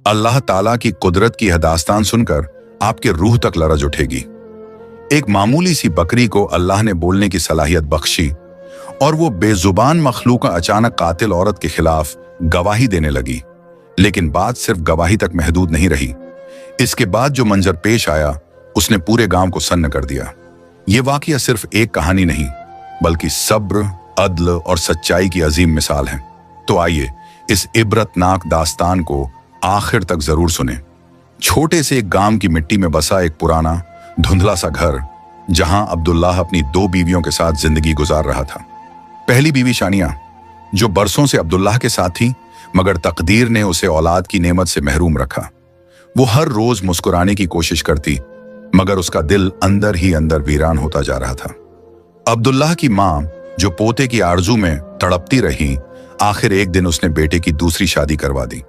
अल्लाह ताला की कुदरत की यह दास्तान सुनकर आपके रूह तक लरज उठेगी। एक मामूली सी बकरी को अल्लाह ने बोलने की सलाहियत बख्शी और वो बेजुबान मखलूक अचानक कातिल औरत के खिलाफ गवाही देने लगी। लेकिन बात सिर्फ गवाही तक महदूद नहीं रही। इसके बाद जो मंजर पेश आया उसने पूरे गांव को सन्न कर दिया। ये वाकया सिर्फ एक कहानी नहीं बल्कि सब्र, अदल और सच्चाई की अजीम मिसाल है। तो आइए इस इबरतनाक दास्तान को आखिर तक जरूर सुने। छोटे से एक गांव की मिट्टी में बसा एक पुराना धुंधला सा घर, जहां अब्दुल्लाह अपनी 2 बीवियों के साथ जिंदगी गुजार रहा था। पहली बीवी शानिया, जो बरसों से अब्दुल्लाह के साथ थी, मगर तकदीर ने उसे औलाद की नेमत से महरूम रखा। वो हर रोज मुस्कुराने की कोशिश करती, मगर उसका दिल अंदर ही अंदर वीरान होता जा रहा था। अब्दुल्लाह की मां, जो पोते की आरजू में तड़पती रही, आखिर एक दिन उसने बेटे की दूसरी शादी करवा दी।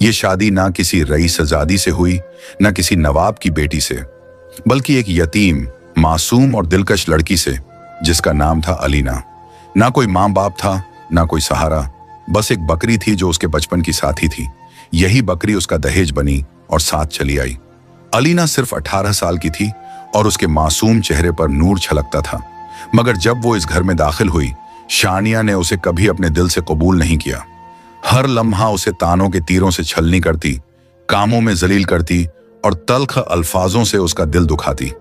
ये शादी ना किसी रईसजादी से हुई, ना किसी नवाब की बेटी से, बल्कि एक यतीम, मासूम और दिलकश लड़की से, जिसका नाम था अलीना। ना कोई माँ बाप था, ना कोई सहारा, बस एक बकरी थी जो उसके बचपन की साथी थी। यही बकरी उसका दहेज बनी और साथ चली आई। अलीना सिर्फ 18 साल की थी और उसके मासूम चेहरे पर नूर छलकता था। मगर जब वो इस घर में दाखिल हुई, शानिया ने उसे कभी अपने दिल से कबूल नहीं किया। हर लम्हा उसे तानों के तीरों से छलनी करती, कामों में जलील करती और तल्ख अल्फाजों से उसका दिल दुखाती।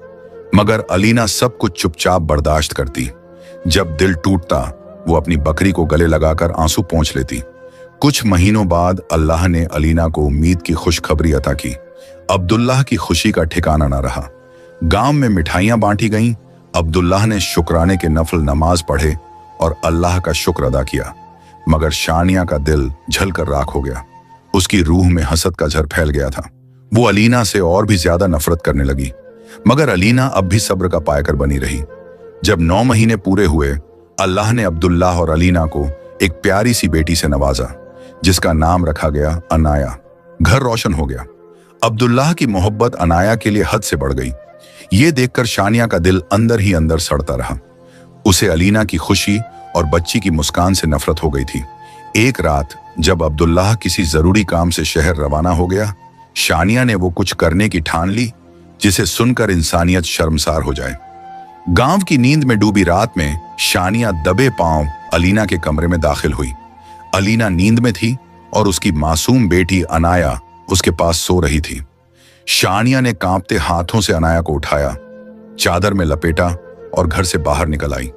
मगर अलीना सब कुछ चुपचाप बर्दाश्त करती। जब दिल टूटता, वो अपनी बकरी को गले लगाकर आंसू पोंछ लेती। कुछ महीनों बाद अल्लाह ने अलीना को उम्मीद की खुशखबरी अता की। अब्दुल्लाह की खुशी का ठिकाना न रहा। गांव में मिठाइयां बांटी गईं। अब्दुल्लाह ने शुक्राने के नफल नमाज पढ़े और अल्लाह का शुक्र अदा किया। मगर शानिया का दिल जलकर राख हो गया। उसकी रूह में हसद का झर फैल गया था। वो अलीना से और भी ज्यादा नफरत करने लगी। मगर अलीना अब भी सब्र का पायकर बनी रही। जब 9 महीने पूरे हुए, अल्लाह ने अब्दुल्लाह और अलीना को एक प्यारी सी बेटी से नवाजा, जिसका नाम रखा गया अनाया। घर रोशन हो गया। अब्दुल्लाह की मोहब्बत अनाया के लिए हद से बढ़ गई। ये देखकर शानिया का दिल अंदर ही अंदर सड़ता रहा। उसे अलीना की खुशी और बच्ची की मुस्कान से नफरत हो गई थी। एक रात जब अब्दुल्लाह किसी जरूरी काम से शहर रवाना हो गया, शानिया ने वो कुछ करने की ठान ली जिसे सुनकर इंसानियत शर्मसार हो जाए। गांव की नींद में डूबी रात में शानिया दबे पांव अलीना के कमरे में दाखिल हुई। अलीना नींद में थी और उसकी मासूम बेटी अनाया उसके पास सो रही थी। शानिया ने कांपते हाथों से अनाया को उठाया, चादर में लपेटा और घर से बाहर निकल आई।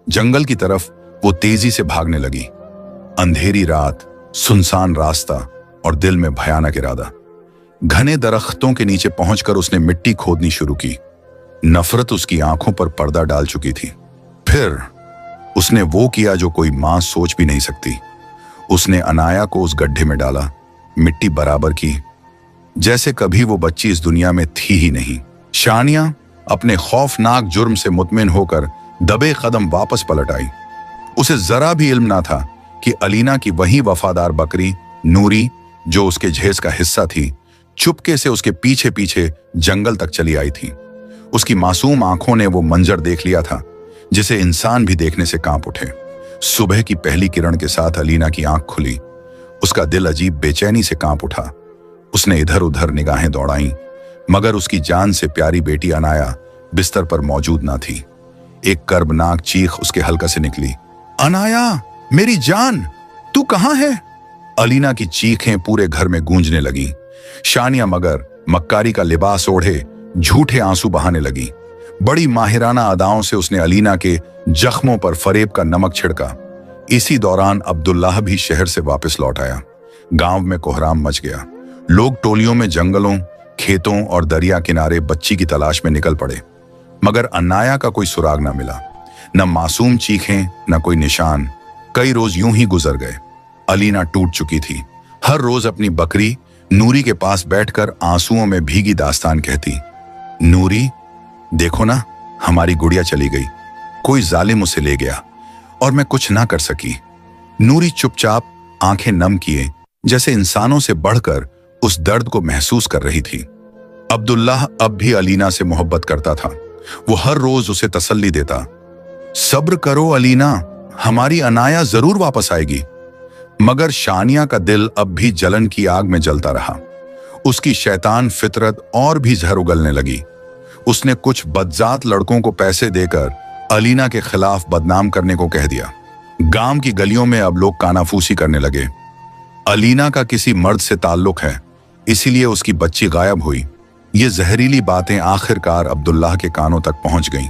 जंगल की तरफ वो तेजी से भागने लगी। अंधेरी रात, सुनसान रास्ता और दिल में भयानक इरादा। घने दरख्तों के नीचे पहुंचकर उसने मिट्टी खोदनी शुरू की। नफरत उसकी आंखों पर पर्दा डाल चुकी थी। फिर उसने वो किया जो कोई मां सोच भी नहीं सकती। उसने अनाया को उस गड्ढे में डाला, मिट्टी बराबर की, जैसे कभी वो बच्ची इस दुनिया में थी ही नहीं। शानिया अपने खौफनाक जुर्म से मुतमिन होकर दबे कदम वापस पलट आई। उसे जरा भी इल्म ना था कि अलीना की वही वफादार बकरी नूरी, जो उसके जहेज का हिस्सा थी, चुपके से उसके पीछे पीछे जंगल तक चली आई थी। उसकी मासूम आंखों ने वो मंजर देख लिया था जिसे इंसान भी देखने से कांप उठे। सुबह की पहली किरण के साथ अलीना की आंख खुली। उसका दिल अजीब बेचैनी से कांप उठा। उसने इधर उधर निगाहें दौड़ाईं, मगर उसकी जान से प्यारी बेटी अनाया बिस्तर पर मौजूद ना थी। एक कर्बनाक चीख उसके हल्का से निकली, अनाया, मेरी जान, तू कहां है? अलीना की चीखें पूरे घर में गूंजने लगी। शानिया मगर मक्कारी का लिबास ओढ़े झूठे आंसू बहाने लगी। बड़ी माहिराना अदाओं से उसने अलीना के जख्मों पर फरेब का नमक छिड़का। इसी दौरान अब्दुल्लाह भी शहर से वापस लौट आया। गांव में कोहराम मच गया। लोग टोलियों में जंगलों, खेतों और दरिया किनारे बच्ची की तलाश में निकल पड़े, मगर अनाया का कोई सुराग न मिला। न मासूम चीखें, न कोई निशान। कई रोज यूं ही गुजर गए। अलीना टूट चुकी थी। हर रोज अपनी बकरी नूरी के पास बैठकर आंसुओं में भीगी दास्तान कहती, नूरी, देखो ना, हमारी गुड़िया चली गई। कोई जालिम उसे ले गया और मैं कुछ ना कर सकी। नूरी चुपचाप आंखें नम किए, जैसे इंसानों से बढ़कर उस दर्द को महसूस कर रही थी। अब्दुल्लाह अब भी अलीना से मोहब्बत करता था। वो हर रोज उसे तसल्ली देता, सब्र करो अलीना, हमारी अनाया जरूर वापस आएगी। मगर शानिया का दिल अब भी जलन की आग में जलता रहा। उसकी शैतान फितरत और भी जहर उगलने लगी। उसने कुछ बदजात लड़कों को पैसे देकर अलीना के खिलाफ बदनाम करने को कह दिया। गांव की गलियों में अब लोग कानाफूसी करने लगे। अलीना का किसी मर्द से ताल्लुक है, इसीलिए उसकी बच्ची गायब हुई। ये जहरीली बातें आखिरकार अब्दुल्लाह के कानों तक पहुंच गईं।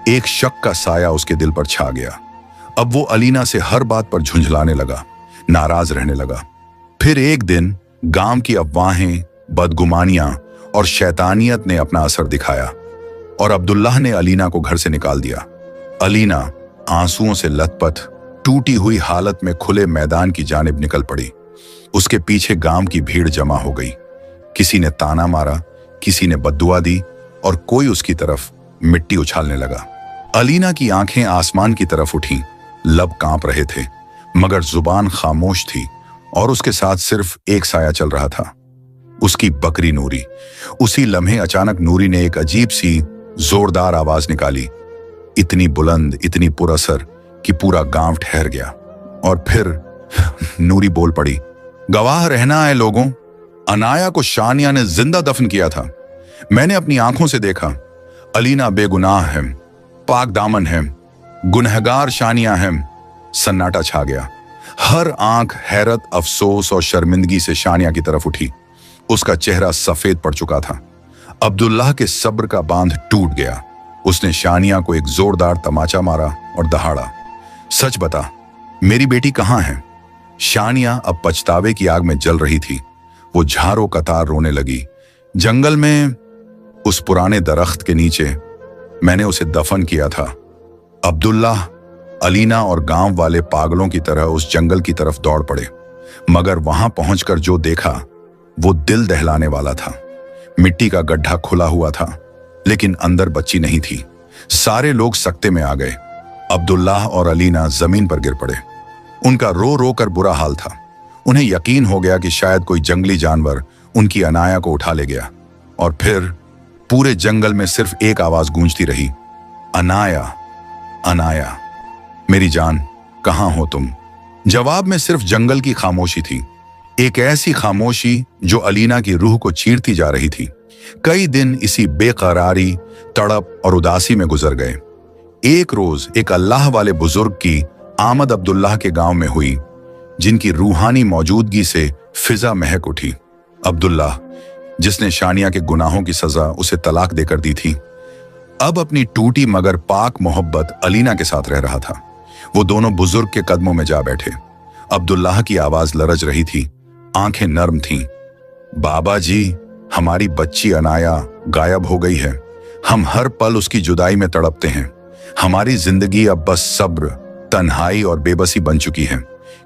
एक शक का साया उसके दिल पर छा गया। अब वो अलीना से हर बात पर झुंझलाने लगा, नाराज रहने लगा। फिर एक दिन गांव की अफवाहें, बदगुमानियां और शैतानियत ने अपना असर दिखाया और अब्दुल्लाह ने अलीना को घर से निकाल दिया। अलीना आंसुओं से लथपथ, टूटी हुई हालत में खुले मैदान की जानिब निकल पड़ी। उसके पीछे गांव की भीड़ जमा हो गई। किसी ने ताना मारा, किसी ने बद्दुआ दी और कोई उसकी तरफ मिट्टी उछालने लगा। अलीना की आंखें आसमान की तरफ उठीं, लब कांप रहे थे, मगर जुबान खामोश थी और उसके साथ सिर्फ एक साया चल रहा था, उसकी बकरी नूरी। उसी लम्हे अचानक नूरी ने एक अजीब सी जोरदार आवाज निकाली, इतनी बुलंद, इतनी पुरअसर कि पूरा गांव ठहर गया। और फिर नूरी बोल पड़ी, गवाह रहना है लोगों, अनाया को शानिया ने जिंदा दफन किया था। मैंने अपनी आंखों से देखा। अलीना बेगुनाह है, पाक दामन है, गुनहगार शानिया है। सन्नाटा छा गया। हर आंख हैरत, अफसोस और शर्मिंदगी से शानिया की तरफ उठी। उसका चेहरा सफेद पड़ चुका था। अब्दुल्लाह के सब्र का बांध टूट गया। उसने शानिया को एक जोरदार तमाचा मारा और दहाड़ा, सच बता, मेरी बेटी कहाँ है? शानिया अब पछतावे की आग में जल रही थी। वो झारों कतार रोने लगी। जंगल में, उस पुराने दरख्त के नीचे मैंने उसे दफन किया था। अब्दुल्लाह, अलीना और गांव वाले पागलों की तरह उस जंगल की तरफ दौड़ पड़े, मगर वहां पहुंचकर जो देखा वो दिल दहलाने वाला था। मिट्टी का गड्ढा खुला हुआ था, लेकिन अंदर बच्ची नहीं थी। सारे लोग सकते में आ गए। अब्दुल्लाह और अलीना जमीन पर गिर पड़े। उनका रो रो कर बुरा हाल था। उन्हें यकीन हो गया कि शायद कोई जंगली जानवर उनकी अनाया को उठा ले गया। और फिर पूरे जंगल में सिर्फ एक आवाज गूंजती रही, अनाया, अनाया, मेरी जान, कहां हो तुम? जवाब में सिर्फ जंगल की खामोशी थी, एक ऐसी खामोशी जो अलीना की रूह को चीरती जा रही थी। कई दिन इसी बेकरारी, तड़प और उदासी में गुजर गए। एक रोज एक अल्लाह वाले बुजुर्ग की आमद अब्दुल्लाह के गांव में हुई, जिनकी रूहानी मौजूदगी से फिजा महक उठी। अब्दुल्लाह, जिसने शानिया के गुनाहों की सजा उसे तलाक देकर दी थी, अब अपनी टूटी मगर पाक मोहब्बत अलीना के साथ रह रहा था। वो दोनों बुजुर्ग के कदमों में जा बैठे। अब्दुल्लाह की आवाज लरज रही थी, आंखें नर्म थीं। बाबा जी, हमारी बच्ची अनाया गायब हो गई है। हम हर पल उसकी जुदाई में तड़पते हैं। हमारी जिंदगी अब बस सब्र, तन्हाई और बेबसी बन चुकी है।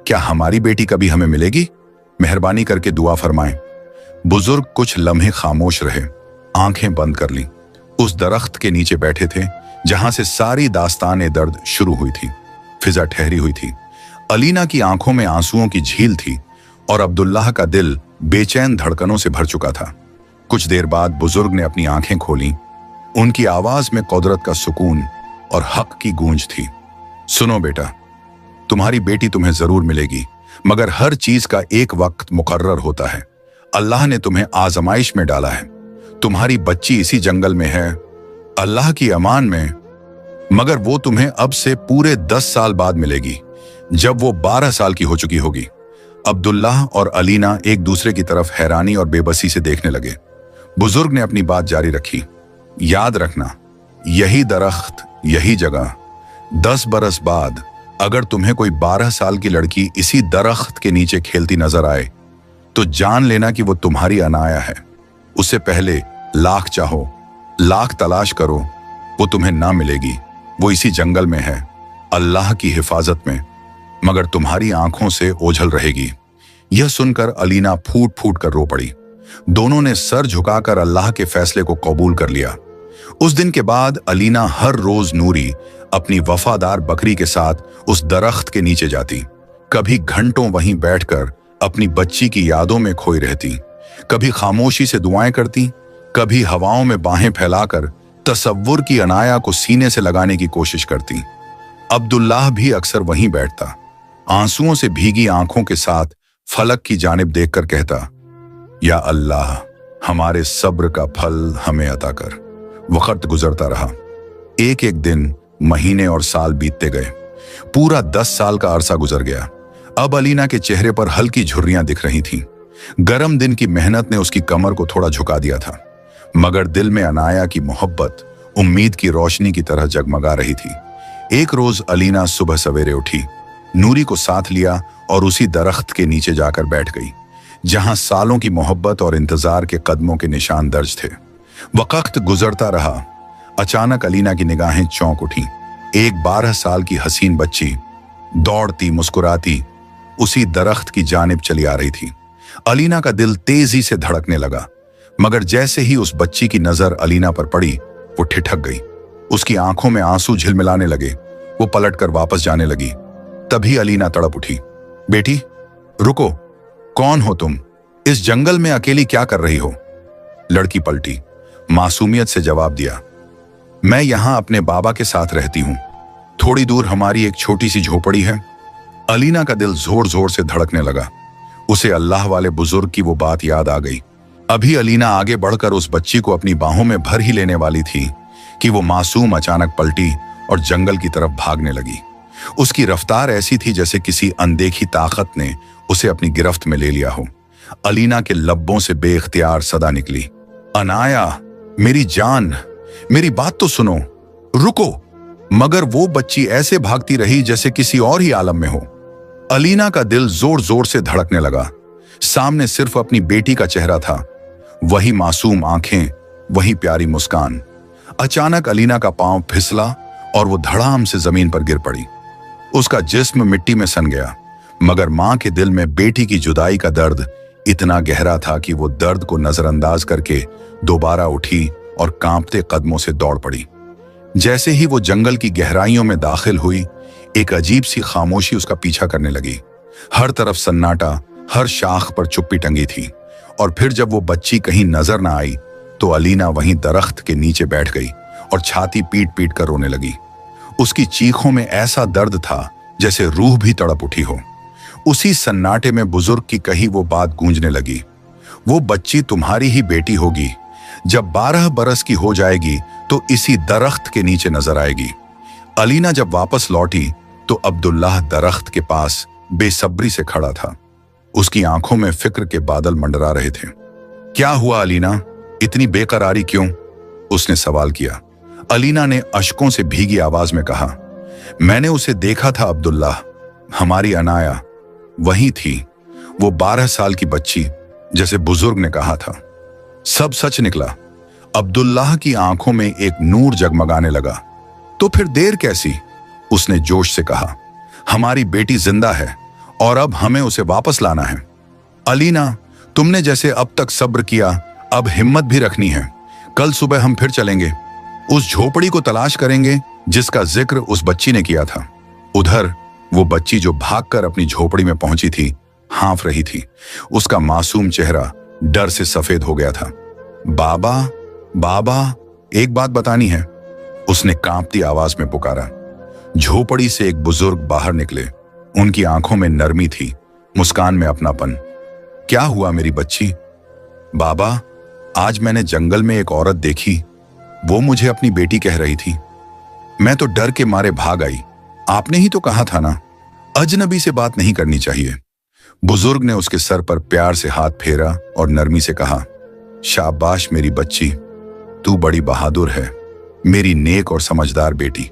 क्या हमारी बेटी कभी हमें मिलेगी? मेहरबानी करके दुआ फरमाएं। बुजुर्ग कुछ लम्हे खामोश रहे, आंखें बंद कर लीं। उस दरख्त के नीचे बैठे थे जहां से सारी दास्तान दर्द शुरू हुई थी। फिजा ठहरी हुई थी। अलीना की आंखों में आंसुओं की झील थी और अब्दुल्लाह का दिल बेचैन धड़कनों से भर चुका था। कुछ देर बाद बुजुर्ग ने अपनी आंखें खोलीं। उनकी आवाज में कुदरत का सुकून और हक की गूंज थी। सुनो बेटा, तुम्हारी बेटी तुम्हें जरूर मिलेगी, मगर हर चीज का एक वक्त मुकर्रर होता है। अल्लाह ने तुम्हें आजमाइश में डाला है। तुम्हारी बच्ची इसी जंगल में है, अल्लाह की अमान में, मगर वो तुम्हें अब से पूरे 10 साल बाद मिलेगी, जब वो 12 साल की हो चुकी होगी। अब्दुल्लाह और अलीना एक दूसरे की तरफ हैरानी और बेबसी से देखने लगे। बुजुर्ग ने अपनी बात जारी रखी, याद रखना, यही दरख्त, यही जगह, 10 बरस बाद अगर तुम्हें कोई 12 साल की लड़की इसी दरख्त के नीचे खेलती नजर आए तो जान लेना कि वो तुम्हारी अनाया है। उससे पहले लाख चाहो, लाख तलाश करो, वो तुम्हें ना मिलेगी। वो इसी जंगल में है, अल्लाह की हिफाजत में, मगर तुम्हारी आंखों से ओझल रहेगी। यह सुनकर अलीना फूट फूट कर रो पड़ी। दोनों ने सर झुकाकर अल्लाह के फैसले को कबूल कर लिया। उस दिन के बाद अलीना हर रोज नूरी अपनी वफादार बकरी के साथ उस दरख्त के नीचे जाती। कभी घंटों वहीं बैठकर अपनी बच्ची की यादों में खोई रहती, कभी खामोशी से दुआएं करती, कभी हवाओं में बाहें फैलाकर तसव्वुर की अनाया को सीने से लगाने की कोशिश करती। अब्दुल्लाह भी अक्सर वहीं बैठता, आंसुओं से भीगी आंखों के साथ फलक की जानिब देखकर कहता, या अल्लाह, हमारे सब्र का फल हमें अता कर। वक्त गुजरता रहा। एक एक दिन, महीने और साल बीतते गए। पूरा 10 साल का अरसा गुजर गया। अब अलीना के चेहरे पर हल्की झुर्रियां दिख रही थीं। गर्म दिन की मेहनत ने उसकी कमर को थोड़ा झुका दिया था, मगर दिल में अनाया की मोहब्बत उम्मीद की रोशनी की तरह जगमगा रही थी। एक रोज अलीना सुबह सवेरे उठी, नूरी को साथ लिया और उसी दरख्त के नीचे जाकर बैठ गई जहां सालों की मोहब्बत और इंतजार के कदमों के निशान दर्ज थे। वक्त गुजरता रहा। अचानक अलीना की निगाहें चौंक उठी। एक 12 साल की हसीन बच्ची दौड़ती मुस्कुराती उसी दरख्त की जानिब चली आ रही थी। अलीना का दिल तेजी से धड़कने लगा, मगर जैसे ही उस बच्ची की नजर अलीना पर पड़ी, वो ठिठक गई। उसकी आंखों में आंसू झिलमिलाने लगे। वो पलटकर वापस जाने लगी। तभी अलीना तड़प उठी, बेटी रुको, कौन हो तुम? इस जंगल में अकेली क्या कर रही हो? लड़की पलटी, मासूमियत से जवाब दिया, मैं यहां अपने बाबा के साथ रहती हूं। थोड़ी दूर हमारी एक छोटी सी झोपड़ी है। अलीना का दिल जोर जोर से धड़कने लगा। उसे अल्लाह वाले बुजुर्ग की वो बात याद आ गई। अभी अलीना आगे बढ़कर उस बच्ची को अपनी बाहों में भर ही लेने वाली थी कि वो मासूम अचानक पलटी और जंगल की तरफ भागने लगी। उसकी रफ्तार ऐसी थी जैसे किसी अनदेखी ताकत ने उसे अपनी गिरफ्त में ले लिया हो। अलीना के लब्बों से बेख्तियार सदा निकली, अनाया, मेरी जान, मेरी बात तो सुनो, रुको। मगर वो बच्ची ऐसे भागती रही जैसे किसी और ही आलम में हो। अलीना का दिल जोर जोर से धड़कने लगा। सामने सिर्फ अपनी बेटी का चेहरा था, वही मासूम आंखें, वही प्यारी मुस्कान। अचानक अलीना का पांव फिसला और वो धड़ाम से जमीन पर गिर पड़ी। उसका जिस्म मिट्टी में सन गया, मगर मां के दिल में बेटी की जुदाई का दर्द इतना गहरा था कि वो दर्द को नजरअंदाज करके दोबारा उठी और कांपते कदमों से दौड़ पड़ी। जैसे ही वो जंगल की गहराइयों में दाखिल हुई, एक अजीब सी खामोशी उसका पीछा करने लगी। हर तरफ सन्नाटा, हर शाख पर चुप्पी टंगी थी। और फिर जब वो बच्ची कहीं नजर ना आई तो अलीना वहीं दरख्त के नीचे बैठ गई और छाती पीट पीट कर रोने लगी। उसकी चीखों में ऐसा दर्द था जैसे रूह भी तड़प उठी हो। उसी सन्नाटे में बुजुर्ग की कही वो बात गूंजने लगी, वो बच्ची तुम्हारी ही बेटी होगी। जब 12 बरस की हो जाएगी तो इसी दरख्त के नीचे नजर आएगी। अलीना जब वापस लौटी तो अब्दुल्लाह दरख्त के पास बेसब्री से खड़ा था। उसकी आंखों में फिक्र के बादल मंडरा रहे थे। क्या हुआ अलीना, इतनी बेकरारी क्यों? उसने सवाल किया। अलीना ने अश्कों से भीगी आवाज में कहा, मैंने उसे देखा था अब्दुल्लाह, हमारी अनाया वही थी, वो 12 साल की बच्ची, जैसे बुजुर्ग ने कहा था। सब सच निकला। अब्दुल्लाह की आंखों में एक नूर जगमगाने लगा। तो फिर देर कैसी? उसने जोश से कहा, हमारी बेटी जिंदा है और अब हमें उसे वापस लाना है। अलीना, तुमने जैसे अब तक सब्र किया, अब हिम्मत भी रखनी है। कल सुबह हम फिर चलेंगे, उस झोपड़ी को तलाश करेंगे जिसका जिक्र उस बच्ची ने किया था। उधर वो बच्ची जो भागकर अपनी झोपड़ी में पहुंची थी, हाँफ रही थी। उसका मासूम चेहरा डर से सफेद हो गया था। बाबा, बाबा, एक बात बतानी है, उसने कांपती आवाज में पुकारा। झोपड़ी से एक बुजुर्ग बाहर निकले। उनकी आंखों में नरमी थी, मुस्कान में अपनापन। क्या हुआ मेरी बच्ची? बाबा, आज मैंने जंगल में एक औरत देखी, वो मुझे अपनी बेटी कह रही थी। मैं तो डर के मारे भाग आई। आपने ही तो कहा था ना, अजनबी से बात नहीं करनी चाहिए। बुजुर्ग ने उसके सर पर प्यार से हाथ फेरा और नरमी से कहा, शाबाश मेरी बच्ची, तू बड़ी बहादुर है, मेरी नेक और समझदार बेटी।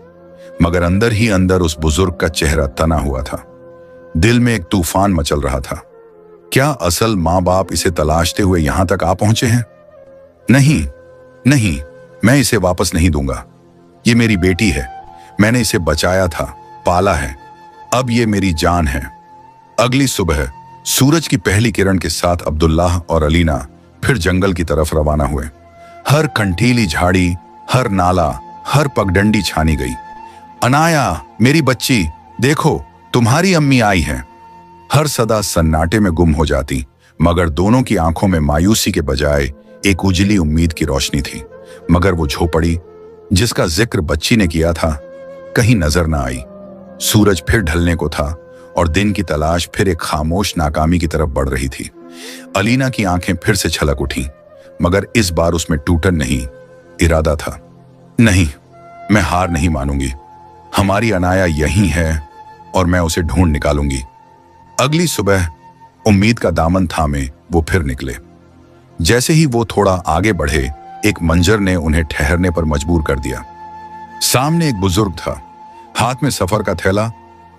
मगर अंदर ही अंदर उस बुजुर्ग का चेहरा तना हुआ था। दिल में एक तूफान मचल रहा था। क्या असल माँ बाप इसे तलाशते हुए यहां तक आ पहुंचे हैं? नहीं, नहीं, मैं इसे वापस नहीं दूंगा। ये मेरी बेटी है, मैंने इसे बचाया था, पाला है, अब ये मेरी जान है। अगली सुबह सूरज की पहली किरण के साथ अब्दुल्लाह और अलीना फिर जंगल की तरफ रवाना हुए। हर कंठीली झाड़ी, हर नाला, हर पगडंडी छानी गई। अनाया, मेरी बच्ची, देखो तुम्हारी अम्मी आई है। हर सदा सन्नाटे में गुम हो जाती, मगर दोनों की आंखों में मायूसी के बजाय एक उजली उम्मीद की रोशनी थी। मगर वो झोपड़ी जिसका जिक्र बच्ची ने किया था, कहीं नजर न आई। सूरज फिर ढलने को था और दिन की तलाश फिर एक खामोश नाकामी की तरफ बढ़ रही थी। अलीना की आंखें फिर से छलक उठीं, मगर इस बार उसमें टूटन नहीं, इरादा था। नहीं, मैं हार नहीं मानूंगी। हमारी अनाया यहीं है और मैं उसे ढूंढ निकालूंगी। अगली सुबह उम्मीद का दामन थामे वो फिर निकले। जैसे ही वो थोड़ा आगे बढ़े, एक मंजर ने उन्हें ठहरने पर मजबूर कर दिया। सामने एक बुजुर्ग था, हाथ में सफर का थैला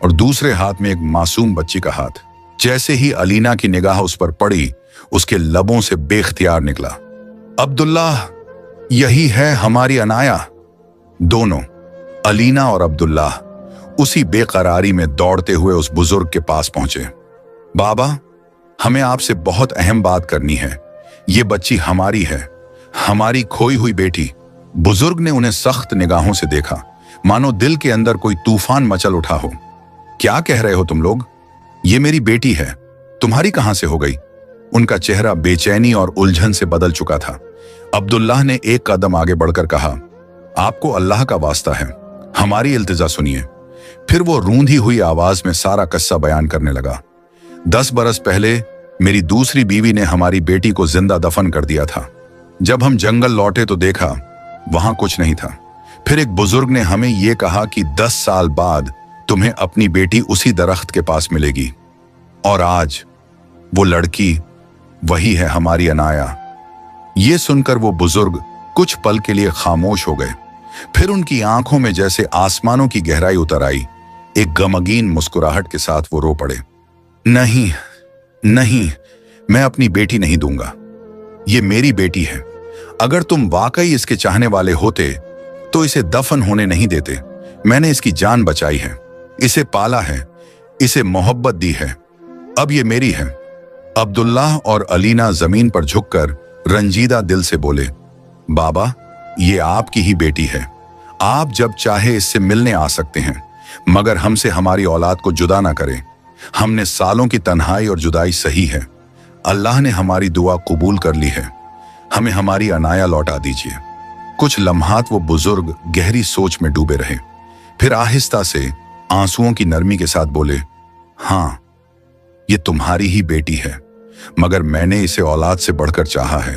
और दूसरे हाथ में एक मासूम बच्ची का हाथ। जैसे ही अलीना की निगाह उस पर पड़ी, उसके लबों से बेख्तियार निकला, अब्दुल्लाह, यही है हमारी अनाया। दोनों, अलीना और अब्दुल्लाह, उसी बेकरारी में दौड़ते हुए उस बुजुर्ग के पास पहुंचे। बाबा, हमें आपसे बहुत अहम बात करनी है। ये बच्ची हमारी है, हमारी खोई हुई बेटी। बुजुर्ग ने उन्हें सख्त निगाहों से देखा, मानो दिल के अंदर कोई तूफान मचल उठा हो। क्या कह रहे हो तुम लोग? ये मेरी बेटी है, तुम्हारी कहां से हो गई? उनका चेहरा बेचैनी और उलझन से बदल चुका था। अब्दुल्लाह ने एक कदम आगे बढ़कर कहा, आपको अल्लाह का वास्ता है, हमारी इल्तिजा सुनिए। फिर वो रूंधी हुई आवाज में सारा किस्सा बयान करने लगा। 10 बरस पहले मेरी दूसरी बीवी ने हमारी बेटी को जिंदा दफन कर दिया था। जब हम जंगल लौटे तो देखा वहां कुछ नहीं था। फिर एक बुजुर्ग ने हमें यह कहा कि 10 साल बाद तुम्हें अपनी बेटी उसी दरख्त के पास मिलेगी। और आज वो लड़की वही है, हमारी अनाया। ये सुनकर वो बुजुर्ग कुछ पल के लिए खामोश हो गए। फिर उनकी आंखों में जैसे आसमानों की गहराई उतर आई। एक गमगीन मुस्कुराहट के साथ वो रो पड़े। नहीं नहीं, मैं अपनी बेटी नहीं दूंगा। ये मेरी बेटी है। अगर तुम वाकई इसके चाहने वाले होते तो इसे दफन होने नहीं देते। मैंने इसकी जान बचाई है, इसे पाला है, इसे मोहब्बत दी है। अब ये मेरी है। अब्दुल्लाह और अलीना जमीन पर झुककर रंजीदा दिल से बोले, बाबा, ये आपकी ही बेटी है। आप जब चाहे इससे मिलने आ सकते हैं, मगर हमसे हमारी औलाद को जुदा ना करें। हमने सालों की तन्हाई और जुदाई सही है। अल्लाह ने हमारी दुआ कबूल कर ली है। हमें हमारी अनाया लौटा दीजिए। कुछ लम्हात वो बुजुर्ग गहरी सोच में डूबे रहे। फिर आहिस्ता से आंसुओं की नरमी के साथ बोले, हाँ, ये तुम्हारी ही बेटी है, मगर मैंने इसे औलाद से बढ़कर चाहा है,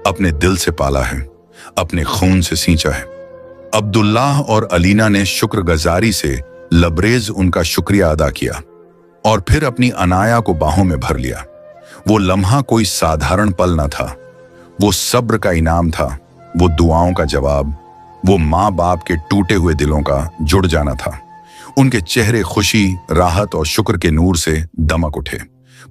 अपने दिल से पाला है, अपने खून से सींचा है। अब्दुल्लाह और अलीना ने शुक्रगुजारी से लबरेज उनका शुक्रिया अदा किया और फिर अपनी अनाया को बाहों में भर लिया। वो लम्हा कोई साधारण पल न था, वो सब्र का इनाम था, वो दुआओं का जवाब, वो माँ बाप के टूटे हुए दिलों का जुड़ जाना था। उनके चेहरे खुशी, राहत और शुक्र के नूर से दमक उठे।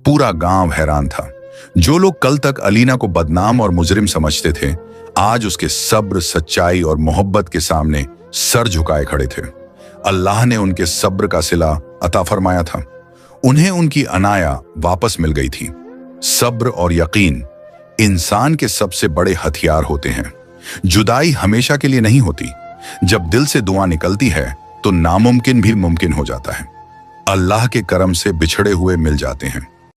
पूरा गांव हैरान था। जो लोग कल तक अलीना को बदनाम और मुजरिम समझते थे, आज उसके सब्र, सच्चाई और मोहब्बत के सामने सर झुकाए खड़े थे। अल्लाह ने उनके सब्र का सिला अता फरमाया था। उन्हें उनकी अनाया वापस मिल गई थी। सब्र और यकीन इंसान के सबसे बड़े हथियार होते हैं। जुदाई हमेशा के लिए नहीं होती। जब दिल से दुआ निकलती है तो नामुमकिन भी मुमकिन हो जाता है। अल्लाह के करम से बिछड़े हुए मिल जाते हैं।